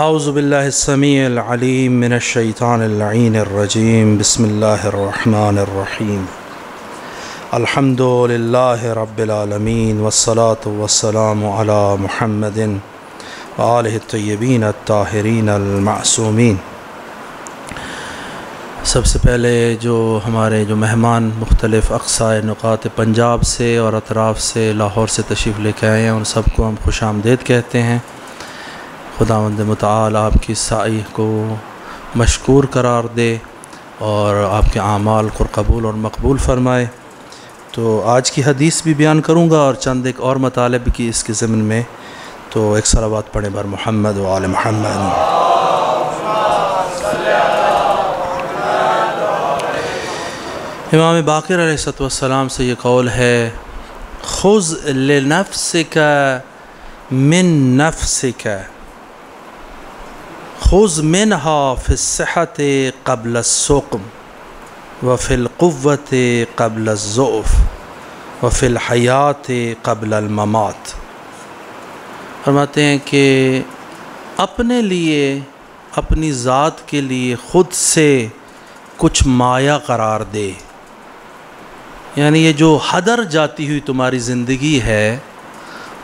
اعوذ باللہ السمیع العلیم من الشیطان اللعین الرجیم بسم اللہ الرحمن الرحیم الحمد للہ رب العالمین والصلاة والسلام علی محمد وآلہ الطیبین الطاہرین المعصومین۔ سب سے پہلے جو ہمارے مہمان مختلف اقصائے نقاط پنجاب سے اور اطراف سے لاہور سے تشریف لے کے آئے ہیں، ان سب کو ہم خوش آمدید کہتے ہیں۔ خداوند متعال آپ کی سعی کو مشکور قرار دے اور آپ کے اعمال کو قبول اور مقبول فرمائے۔ تو آج کی حدیث بھی بیان کروں گا اور چند ایک اور مطالب کی اس کے ضمن میں، تو ایک صلوات پڑھیں بر محمد و آل محمد۔ امام باقر علیہ السلام سے یہ قول ہے، خذ لنفسک من نفسک خذ منها فی الصحت قبل السقم وفی القوت قبل الضعف وفی الحیات قبل الممات۔ فرماتے ہیں کہ اپنے لیے، اپنی ذات کے لیے خود سے کچھ مایہ قرار دے، یعنی یہ جو ہدر جاتی ہوئی تمہاری زندگی ہے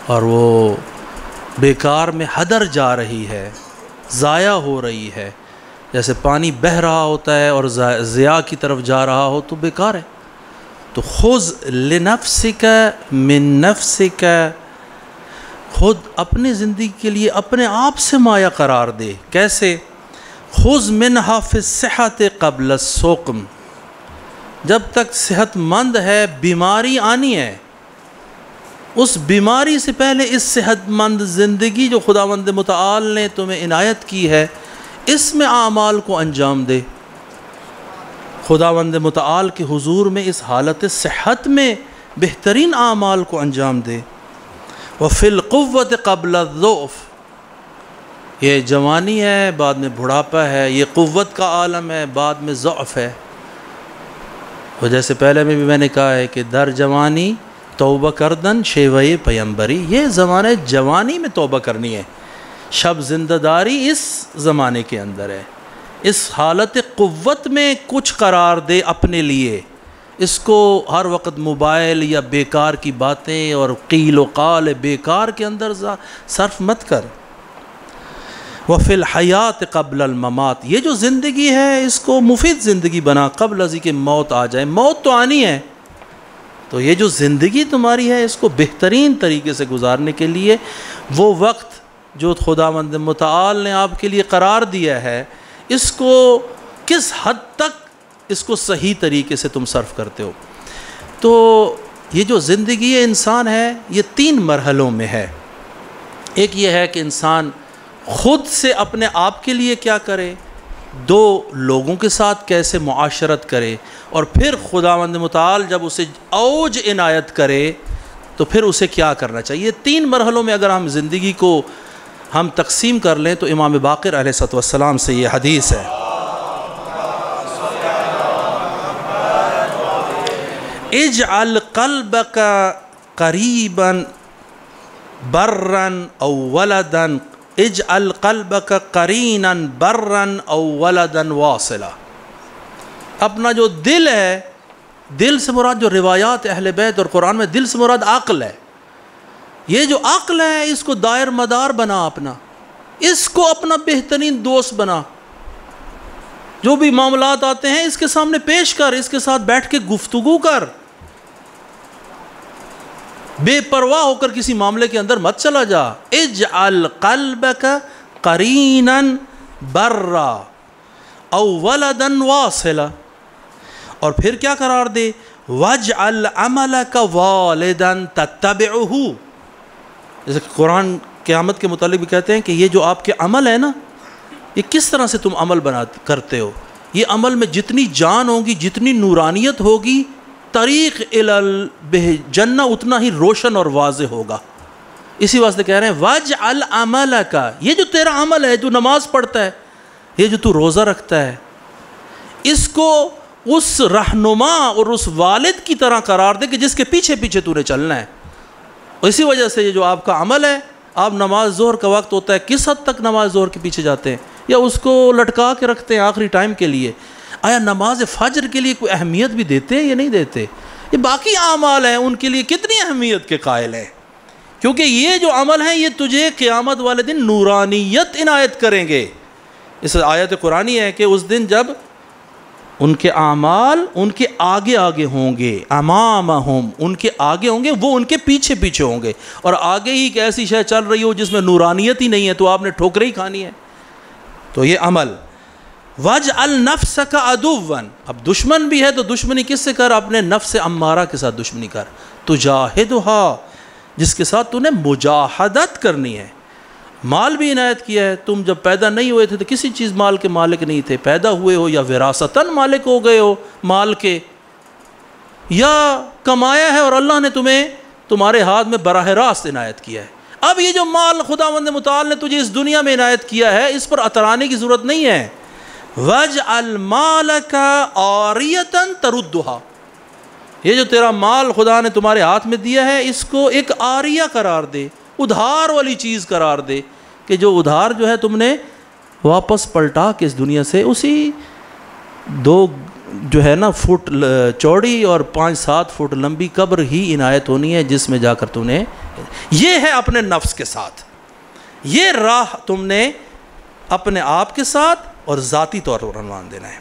اور وہ بیکار میں ہدر جا رہی ہے، ضائع ہو رہی ہے، جیسے پانی بہہ رہا ہوتا ہے اور ضیاء کی طرف جا رہا ہو تو بیکار ہے۔ تو خذ لنفسک من نفسک، خود اپنی زندگی کے لیے اپنے آپ سے مایہ قرار دے۔ کیسے؟ خذ منہا فی الصحت قبل السقم، جب تک صحت مند ہے بیماری آنی ہے، اس بیماری سے پہلے اس صحت مند زندگی جو خداوند متعال نے تمہیں عنایت کی ہے، اس میں اعمال کو انجام دے۔ خداوند متعال کے حضور میں اس حالت صحت میں بہترین اعمال کو انجام دے۔ وفی القوت قبل الضعف، یہ جوانی ہے بعد میں بڑھاپا ہے، یہ قوت کا عالم ہے بعد میں ضعف ہے۔ وہ جیسے پہلے میں بھی میں نے کہا ہے کہ در جوانی توبہ کردن شیوہ پیمبری، یہ زمانے جوانی میں توبہ کرنی ہے، شب زندہ داری اس زمانے کے اندر ہے۔ اس حالت قوت میں کچھ قرار دے اپنے لیے، اس کو ہر وقت موبائل یا بیکار کی باتیں اور قیل و قال بیکار کے اندر صرف مت کر۔ وفی الحیات قبل الممات، یہ جو زندگی ہے اس کو مفید زندگی بنا قبل ازی کہ موت آ جائے۔ موت تو آنی ہے، تو یہ جو زندگی تمہاری ہے اس کو بہترین طریقے سے گزارنے کے لیے وہ وقت جو خداوند متعال نے آپ کے لیے قرار دیا ہے، اس کو کس حد تک اس کو صحیح طریقے سے تم صرف کرتے ہو۔ تو یہ جو زندگی انسان ہے یہ 3 مرحلوں میں ہے۔ ایک یہ ہے کہ انسان خود سے اپنے آپ کے لیے کیا کرے، 2 لوگوں کے ساتھ کیسے معاشرت کرے، اور پھر خداوند متعال جب اسے اوج عنایت کرے تو پھر اسے کیا کرنا چاہیے۔ 3 مرحلوں میں اگر ہم زندگی کو ہم تقسیم کر لیں تو امام باقر علیہ السلام سے یہ حدیث ہے، اجعل قلبک قریبا برا او ولدا، اجعل قلبک قرینا برا او ولدا واصلا۔ اپنا جو دل ہے، دل سے مراد جو روایات اہل بیت اور قرآن میں دل سے مراد عقل ہے، یہ جو عقل ہے اس کو دائر مدار بنا، اپنا اس کو اپنا بہترین دوست بنا۔ جو بھی معاملات آتے ہیں اس کے سامنے پیش کر، اس کے ساتھ بیٹھ کے گفتگو کر، بے پرواہ ہو کر کسی معاملے کے اندر مت چلا جا۔ اجعل قلبک قرینا برا او ولدا واصلا، اور پھر کیا قرار دے، وَاجْعَلْ عَمَلَكَ وَالِدًا تَتَّبِعُهُ۔ جیسے قرآن قیامت کے متعلق بھی کہتے ہیں کہ یہ جو آپ کے عمل ہے نا، یہ کس طرح سے تم عمل کرتے ہو، یہ عمل میں جتنی جان ہوگی، جتنی نورانیت ہوگی، طریق الی جنہ اتنا ہی روشن اور واضح ہوگا۔ اسی واسطے کہہ رہے ہیں وَاجْعَلْ عَمَلَكَ، یہ جو تیرا عمل ہے، جو نماز پڑھتا ہے، یہ جو تو روزہ رکھتا ہے، اس کو اس رہنما اور اس والد کی طرح قرار دے کہ جس کے پیچھے پیچھے تو نے چلنا ہے۔ اسی وجہ سے یہ جو آپ کا عمل ہے، آپ نماز ظہر کا وقت ہوتا ہے کس حد تک نماز ظہر کے پیچھے جاتے ہیں یا اس کو لٹکا کے رکھتے ہیں آخری ٹائم کے لیے؟ آیا نماز فجر کے لیے کوئی اہمیت بھی دیتے ہیں یا نہیں دیتے؟ یہ باقی اعمال ہیں ان کے لیے کتنی اہمیت کے قائل ہیں، کیونکہ یہ جو عمل ہیں یہ تجھے قیامت والے دن نورانیت عنایت کریں گے۔ اس آیت قرآنی ہے کہ اس دن جب ان کے اعمال ان کے آگے آگے ہوں گے، امامہم، ان کے آگے ہوں گے، وہ ان کے پیچھے پیچھے ہوں گے، اور آگے ہی ایک ایسی شے چل رہی ہو جس میں نورانیت ہی نہیں ہے تو آپ نے ٹھوکریں ہی کھانی ہے۔ تو یہ عمل وَاجْعَلْ نَفْسَكَ عَدُوًّا، اب دشمن بھی ہے تو دشمنی کس سے کر؟ اپنے نفس امارہ کے ساتھ دشمنی کر، تُجَاهِدُهَا، جس کے ساتھ تو نے مجاہدت کرنی ہے۔ مال بھی عنایت کیا ہے، تم جب پیدا نہیں ہوئے تھے تو کسی چیز مال کے مالک نہیں تھے، پیدا ہوئے ہو یا وراثتاً مالک ہو گئے ہو مال کے، یا کمایا ہے اور اللہ نے تمہیں تمہارے ہاتھ میں براہ راست عنایت کیا ہے۔ اب یہ جو مال خداوند متعال نے تجھے اس دنیا میں عنایت کیا ہے اس پر اترانے کی ضرورت نہیں ہے۔ وَاجْعَلْ مَالَكَ عَارِيَةً تَرُدُّهَا، یہ جو تیرا مال خدا نے تمہارے ہاتھ میں دیا ہے اس کو ایک عاریہ قرار دے، ادھار والی چیز قرار دے، کہ جو ادھار جو ہے تم نے واپس پلٹا کے اس دنیا سے اسی 2 جو ہے نا فٹ چوڑی اور 5-7 فٹ لمبی قبر ہی عنایت ہونی ہے جس میں جا کر تم نے، یہ ہے اپنے نفس کے ساتھ، یہ راہ تم نے اپنے آپ کے ساتھ اور ذاتی طور پر عنوان دینا ہے۔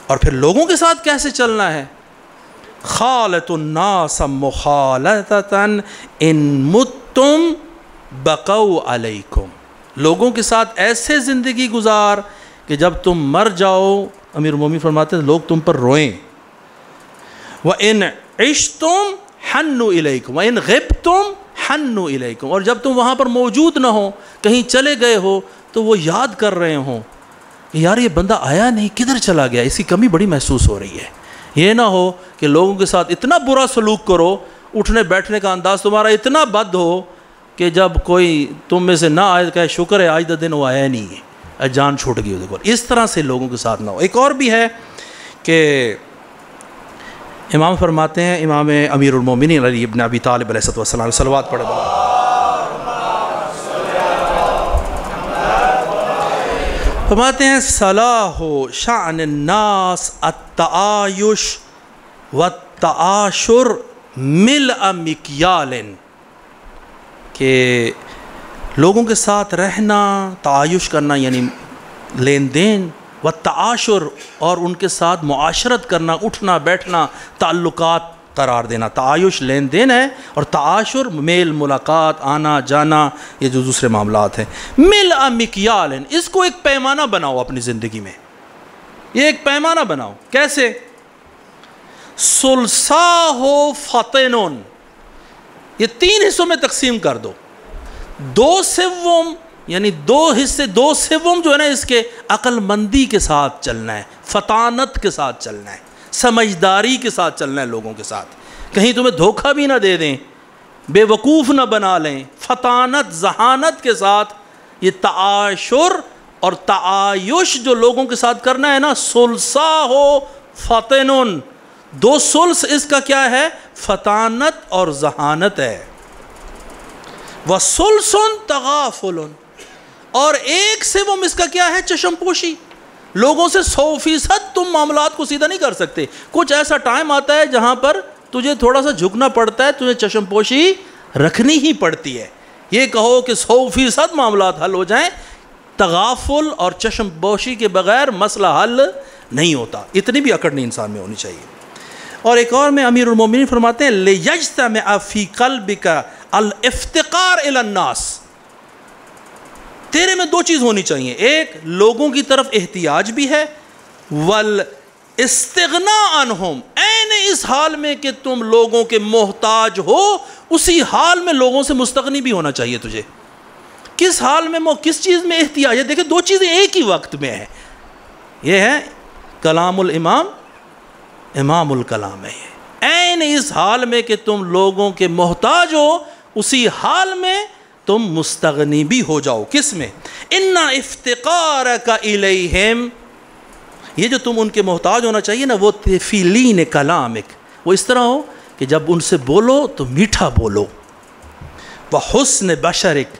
اور پھر لوگوں کے ساتھ کیسے چلنا ہے؟ خالط الناس مخالطۃ ان متم بقوا علیکم، لوگوں کے ساتھ ایسے زندگی گزار کہ جب تم مر جاؤ، امیر المومنین فرماتے ہیں لوگ تم پر روئیں۔ وَإِنْ عِشْتُمْ حَنُّوا إِلَيْكُمْ وَإِنْ غِبْتُمْ حَنُّوا إِلَيْكُمْ، اور جب تم وہاں پر موجود نہ ہو، کہیں چلے گئے ہو تو وہ یاد کر رہے ہوں کہ یار یہ بندہ آیا نہیں، کدھر چلا گیا، اس کی کمی بڑی محسوس ہو رہی ہے۔ یہ نہ ہو کہ لوگوں کے ساتھ اتنا برا سلوک کرو، اٹھنے بیٹھنے کا انداز تمہارا اتنا بد ہو کہ جب کوئی تم میں سے نہ آئے کہے شکر ہے آج دا دن وہ آیا نہیں ہے، جان چھوٹ گئی اس کو، اس طرح سے لوگوں کے ساتھ نہ ہو۔ ایک اور بھی ہے کہ امام فرماتے ہیں، امام امیر المومنین علی ابن ابی طالب علیہ السلام، صلوات پڑھے بلا، فرماتے ہیں صلاح شأن الناس التعایش والتعاشر ملء مکیال، کہ لوگوں کے ساتھ رہنا، تعایش کرنا یعنی لین دین، والتعاشر اور ان کے ساتھ معاشرت کرنا، اٹھنا بیٹھنا، تعلقات قرار دینا۔ تعایش لین دین ہے اور تعاشر میل ملاقات، آنا جانا، یہ جو دوسرے معاملات ہیں۔ ملء مکیال، اس کو ایک پیمانہ بناؤ اپنی زندگی میں، یہ ایک پیمانہ بناؤ۔ کیسے؟ ثلثاہ فطن، یہ 3 حصوں میں تقسیم کر دو، 2/7 یعنی 2 حصے، 2/7 جو ہے نا اس کے عقل مندی کے ساتھ چلنا ہے، فطانت کے ساتھ چلنا ہے، سمجھداری کے ساتھ چلنا ہے لوگوں کے ساتھ، کہیں تمہیں دھوکہ بھی نہ دے دیں، بے وقوف نہ بنا لیں، فطانت ذہانت کے ساتھ یہ تعاشر اور تعایش جو لوگوں کے ساتھ کرنا ہے نا، ثلثاہ فطن، 2 ثلث اس کا کیا ہے؟ فطانت اور ذہانت ہے۔ وَثُلْثٌ تَغَافُلٌ، اور 1/7 اس کا کیا ہے؟ چشم پوشی۔ لوگوں سے 100% تم معاملات کو سیدھا نہیں کر سکتے، کچھ ایسا ٹائم آتا ہے جہاں پر تجھے تھوڑا سا جھکنا پڑتا ہے، تجھے چشم پوشی رکھنی ہی پڑتی ہے۔ یہ کہو کہ 100% معاملات حل ہو جائیں، تغافل اور چشم پوشی کے بغیر مسئلہ حل نہیں ہوتا، اتنی بھی اکڑ نہیں انسان میں ہونی چاہیے۔ اور ایک اور میں امیر المومنین فرماتے ہیں لِيَجْتَمِعَ فِي قَلْبِكَ الْإِفْتِقَارُ إِلَى النَّاسِ، تیرے میں 2 چیز ہونی چاہیے، ایک لوگوں کی طرف احتیاج بھی ہے، وَالْإِسْتِغْنَاءُ عَنْهُمْ، عین اس حال میں کہ تم لوگوں کے محتاج ہو، اسی حال میں لوگوں سے مستغنی بھی ہونا چاہیے تجھے۔ کس حال میں کس چیز میں احتیاج ہے؟ دیکھیں 2 چیزیں ایک ہی وقت میں ہیں، یہ ہے کلام الامام، امام الکلام ہے، عین اس حال میں کہ تم لوگوں کے محتاج ہو، اسی حال میں تم مستغنی بھی ہو جاؤ۔ کس میں؟ ان افتقارک الیہم، یہ جو تم ان کے محتاج ہونا چاہیے نا، وہ فی لین کلامک، وہ اس طرح ہو کہ جب ان سے بولو تو میٹھا بولو، وحسن بشرک،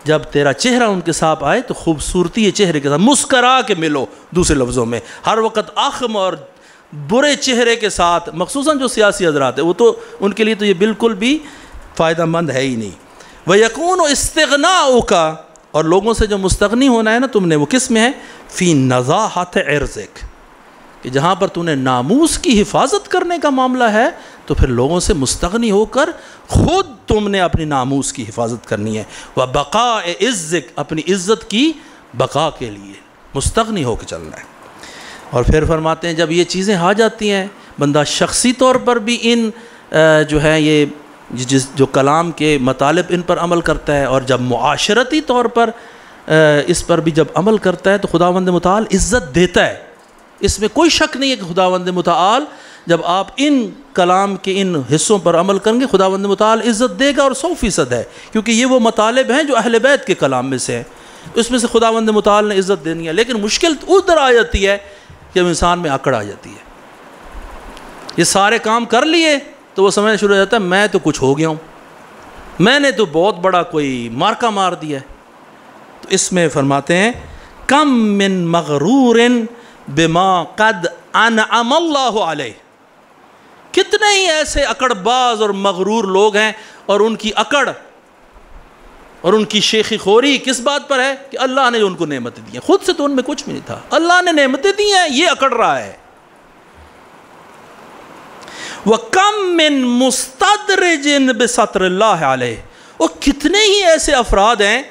جب تیرا چہرہ ان کے ساتھ آئے تو خوبصورتی یہ چہرے کے ساتھ مسکرا کے ملو. دوسرے لفظوں میں ہر وقت اخم اور برے چہرے کے ساتھ، مخصوصاً جو سیاسی حضرات ہیں وہ تو ان کے لیے تو یہ بالکل بھی فائدہ مند ہے ہی نہیں. وَيَكُونُ اسْتِغْنَاؤُكَ، اور لوگوں سے جو مستغنی ہونا ہے نا تم نے، وہ کس میں ہے؟ فی نزاحت عرضک، کہ جہاں پر تم نے ناموس کی حفاظت کرنے کا معاملہ ہے تو پھر لوگوں سے مستغنی ہو کر خود تم نے اپنی ناموس کی حفاظت کرنی ہے. وَبَقَاءِ عِزِّك، اپنی عزت کی بقا کے لیے مستغنی ہو کے چلنا ہے. اور پھر فرماتے ہیں جب یہ چیزیں آ جاتی ہیں، بندہ شخصی طور پر بھی ان جو ہے یہ جو کلام کے مطالب ان پر عمل کرتا ہے، اور جب معاشرتی طور پر اس پر بھی جب عمل کرتا ہے تو خداوند متعال عزت دیتا ہے. اس میں کوئی شک نہیں ہے کہ خداوند متعال جب آپ ان کلام کے ان حصوں پر عمل کریں گے خداوند متعال عزت دے گا، اور 100% ہے، کیونکہ یہ وہ مطالب ہیں جو اہل بیت کے کلام میں سے ہیں. اس میں سے خداوند متعال نے عزت دینی ہے. لیکن مشکل ادھر آ جاتی ہے جب انسان میں اکڑ آ جاتی ہے. یہ سارے کام کر لیے تو وہ سمجھنا شروع ہو جاتا ہے میں تو کچھ ہو گیا ہوں، میں نے تو بہت بڑا کوئی مارکا مار دیا ہے. تو اس میں فرماتے ہیں کم من مغرور بما قد انعم اللہ علیہ، کتنے ہی ایسے اکڑ باز اور مغرور لوگ ہیں، اور ان کی اکڑ اور ان کی شیخی خوری کس بات پر ہے کہ اللہ نے جو ان کو نعمتیں دی ہیں، خود سے تو ان میں کچھ بھی نہیں تھا، اللہ نے نعمتیں دی ہیں، یہ اکڑ رہا ہے. وَكَمْ مِن مُسْتَدْرِجٍ بِسَطْرِ اللَّهِ عَلَيْهِ، اور کتنے ہی ایسے افراد ہیں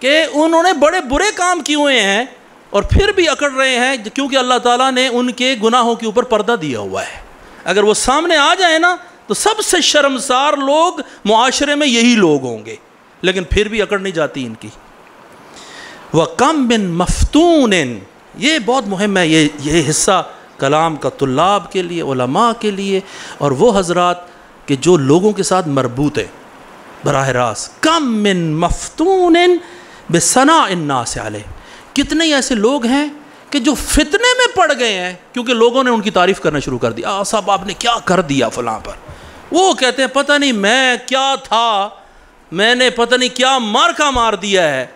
کہ انہوں نے بڑے برے کام کیے ہوئے ہیں اور پھر بھی اکڑ رہے ہیں کیونکہ اللہ تعالیٰ نے ان کے گناہوں کے اوپر پردہ دیا ہوا ہے. اگر وہ سامنے آ جائیں نا تو سب سے شرمسار لوگ معاشرے میں یہی لوگ ہوں گے، لیکن پھر بھی اکڑ نہیں جاتی ان کی. وَكَمْ مِن مَفْتُونٍ، یہ بہت مہم ہے یہ حصہ کلام کا طلاب کے لیے، علماء کے لیے، اور وہ حضرات کہ جو لوگوں کے ساتھ مربوط ہیں براہ راست. کم من مفتون بثناء الناس علیہ، کتنے ایسے لوگ ہیں کہ جو فتنے میں پڑ گئے ہیں کیونکہ لوگوں نے ان کی تعریف کرنا شروع کر دی. صاحب آپ نے کیا کر دیا فلاں پر، وہ کہتے ہیں پتہ نہیں میں کیا تھا، میں نے پتہ نہیں کیا مارکا مار دیا ہے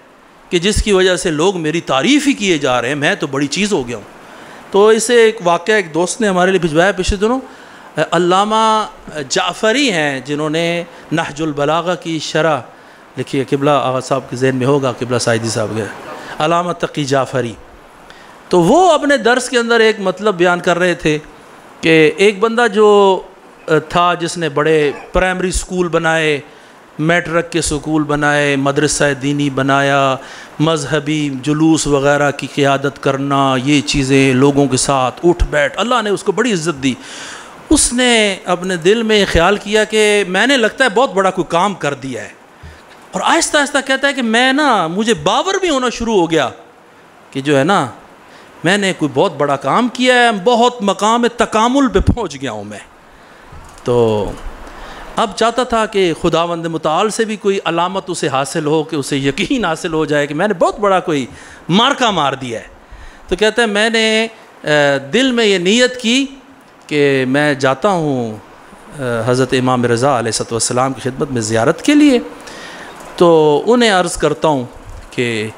کہ جس کی وجہ سے لوگ میری تعریف ہی کیے جا رہے ہیں، میں تو بڑی چیز ہو گیا ہوں. تو اسے ایک واقعہ ایک دوست نے ہمارے لیے بھجوایا پچھلے دنوں. علامہ جعفری ہیں جنہوں نے نہج البلاغہ کی شرح لکھی ہے، قبلہ آغا صاحب کے ذہن میں ہوگا، قبلہ سائدی صاحب کے، علامہ تقی جعفری. تو وہ اپنے درس کے اندر ایک مطلب بیان کر رہے تھے کہ ایک بندہ جو تھا جس نے بڑے پرائمری سکول بنائے، میٹرک کے سکول بنائے، مدرسہ دینی بنایا، مذہبی جلوس وغیرہ کی قیادت کرنا، یہ چیزیں لوگوں کے ساتھ اٹھ بیٹھ، اللہ نے اس کو بڑی عزت دی. اس نے اپنے دل میں خیال کیا کہ میں نے لگتا ہے بہت بڑا کوئی کام کر دیا ہے، اور آہستہ آہستہ کہتا ہے کہ میں مجھے باور بھی ہونا شروع ہو گیا کہ جو ہے نا میں نے کوئی بہت بڑا کام کیا ہے، بہت مقام تکامل پہ پہنچ گیا ہوں میں. تو اب چاہتا تھا کہ خداوند متعال سے بھی کوئی علامت اسے حاصل ہو، کہ اسے یقین حاصل ہو جائے کہ میں نے بہت بڑا کوئی مارکا مار دیا ہے. تو کہتا ہے میں نے دل میں یہ نیت کی کہ میں جاتا ہوں حضرت امام رضا علیہ السلام کی خدمت میں زیارت کے لیے، تو انہیں عرض کرتا ہوں کہ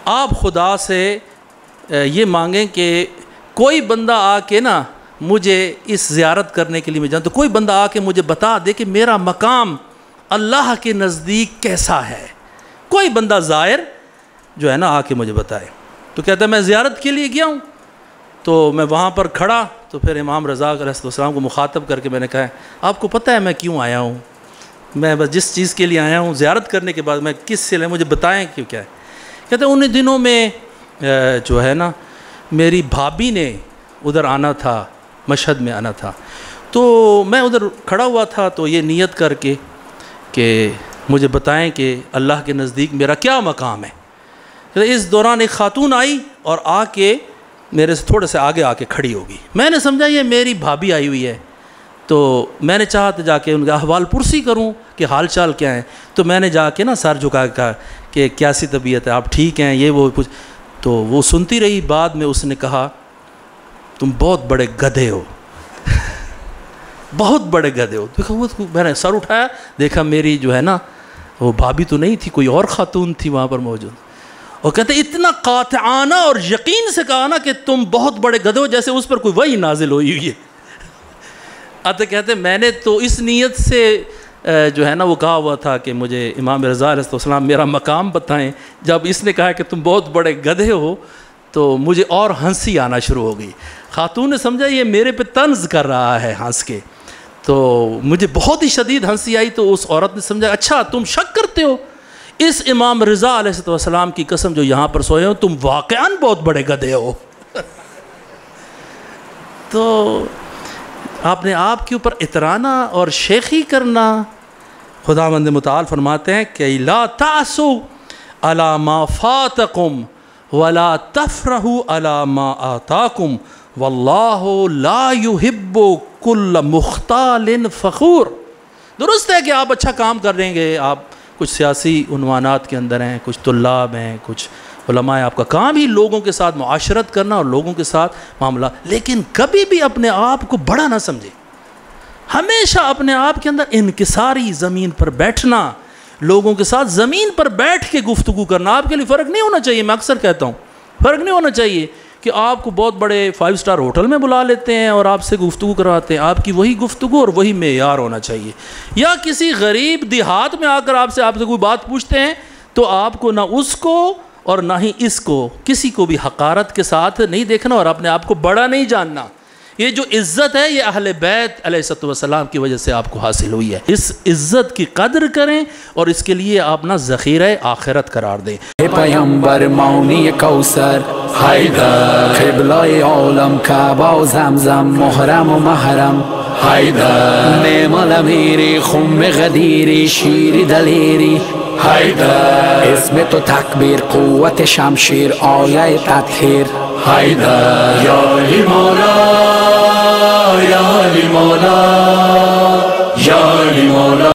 آپ خدا سے یہ مانگیں کہ کوئی بندہ آ کے نا مجھے اس زیارت کرنے کے لیے میں جاؤں، تو کوئی بندہ آ کے مجھے بتا دے کہ میرا مقام اللہ کے نزدیک کیسا ہے، کوئی بندہ زائر جو ہے نا آ کے مجھے بتائے. تو کہتا ہے میں زیارت کے لیے گیا ہوں، تو میں وہاں پر کھڑا تو پھر امام رضا علیہ السلام کو مخاطب کر کے میں نے کہا آپ کو پتہ ہے میں کیوں آیا ہوں، میں بس جس چیز کے لیے آیا ہوں زیارت کرنے کے بعد میں کس سے لے مجھے بتائیں کہ کیا ہے. کہتے ہیں انہیں دنوں میں جو ہے نا میری بھابھی نے ادھر آنا تھا، مشہد میں آنا تھا، تو میں ادھر کھڑا ہوا تھا تو یہ نیت کر کے کہ مجھے بتائیں کہ اللہ کے نزدیک میرا کیا مقام ہے. اس دوران ایک خاتون آئی اور آ کے میرے سے تھوڑے سے آگے آ کے کھڑی ہوگی. میں نے سمجھا یہ میری بھابھی آئی ہوئی ہے، تو میں نے چاہا تو جا کے ان کا احوال پرسی کروں کہ حال چال کیا ہیں. تو میں نے جا کے نا سر جھکا کے کہا کہ کیسی طبیعت ہے، آپ ٹھیک ہیں، یہ وہ کچھ. تو وہ سنتی رہی، بعد میں اس نے کہا تم بہت بڑے گدھے ہو، بہت بڑے گدھے ہو. دیکھا وہ میں نے سر اٹھایا، دیکھا میری جو ہے نا وہ بھابی تو نہیں تھی، کوئی اور خاتون تھی وہاں پر موجود، اور کہتے اتنا قاطعانہ اور یقین سے کہا نا کہ تم بہت بڑے گدھے ہو، جیسے اس پر کوئی وحی نازل ہوئی ہوئی ہے۔ آتے کہتے میں نے تو اس نیت سے جو ہے نا وہ کہا ہوا تھا کہ مجھے امام رضا علیہ السلام میرا مقام بتائیں، جب اس نے کہا کہ تم بہت بڑے گدھے ہو تو مجھے اور ہنسی آنا شروع ہو گئی۔ خاتون نے سمجھا یہ میرے پہ طنز کر رہا ہے ہنس کے، تو مجھے بہت ہی شدید ہنسی آئی، تو اس عورت نے سمجھا اچھا تم شک کرتے ہو اس امام رضا علیہ السلام کی قسم جو یہاں پر سوئے ہو، تم واقعاً بہت بڑے گدھے ہو۔ تو آپ نے آپ کے اوپر اترانا اور شیخی کرنا، خداوند متعال فرماتے ہیں کہ لا تعسوا علی ما فاتکم ولا تفرحوا علی ما آتاکم واللہ لا يحب کل مختال فخور۔ درست ہے کہ آپ اچھا کام کر رہیں گے، آپ کچھ سیاسی عنوانات کے اندر ہیں، کچھ طلاب ہیں، کچھ علماء، آپ کا کام ہی لوگوں کے ساتھ معاشرت کرنا اور لوگوں کے ساتھ معاملہ، لیکن کبھی بھی اپنے آپ کو بڑا نہ سمجھے، ہمیشہ اپنے آپ کے اندر انکساری زمین پر بیٹھنا، لوگوں کے ساتھ زمین پر بیٹھ کے گفتگو کرنا۔ آپ کے لیے فرق نہیں ہونا چاہیے، میں اکثر کہتا ہوں فرق نہیں ہونا چاہیے کہ آپ کو بہت بڑے 5 اسٹار ہوٹل میں بلا لیتے ہیں اور آپ سے گفتگو کرواتے ہیں، آپ کی وہی گفتگو اور وہی معیار ہونا چاہیے۔ یا کسی غریب دیہات میں آ کر آپ سے کوئی بات پوچھتے ہیں تو آپ کو نہ اس کو اور نہ ہی اس کو، کسی کو بھی حقارت کے ساتھ نہیں دیکھنا اور اپنے آپ کو بڑا نہیں جاننا۔ یہ جو عزت ہے یہ اہل بیت علیہ السلام کی وجہ سے آپ کو حاصل ہوئی ہے، اس عزت کی قدر کریں اور اس کے لیے آپ نہ ذخیرہ آخرت قرار دیں۔ پیامبر مانی کوثر حیدر، قبلہ عالم کعبہ و زمزم، محرم و محرم حیدر، نعم الامیری خم غدیری شیر دلیری حیدر، اسم تو تکبیر قوت شمشیر آیه تطهیر حیدر، یا مولا